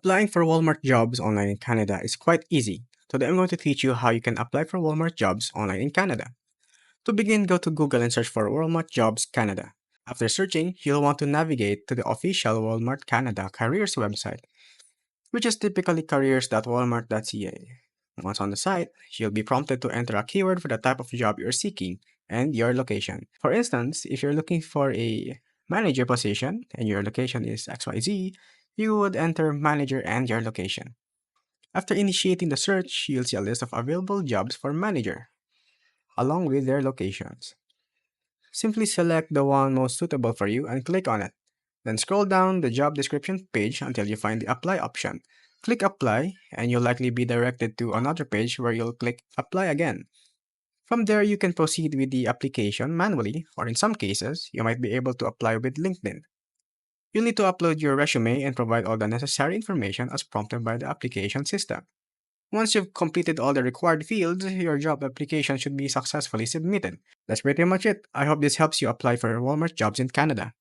Applying for Walmart jobs online in Canada is quite easy. Today I'm going to teach you how you can apply for Walmart jobs online in Canada. To begin, go to Google and search for Walmart Jobs Canada. After searching, you'll want to navigate to the official Walmart Canada careers website, which is typically careers.walmart.ca. Once on the site, you'll be prompted to enter a keyword for the type of job you're seeking and your location. For instance, if you're looking for a manager position and your location is XYZ, you would enter manager and your location. After initiating the search, you'll see a list of available jobs for manager, along with their locations. Simply select the one most suitable for you and click on it. Then scroll down the job description page until you find the apply option. Click apply, and you'll likely be directed to another page where you'll click apply again. From there, you can proceed with the application manually, or in some cases, you might be able to apply with LinkedIn. You'll need to upload your resume and provide all the necessary information as prompted by the application system. Once you've completed all the required fields, your job application should be successfully submitted. That's pretty much it. I hope this helps you apply for Walmart jobs in Canada.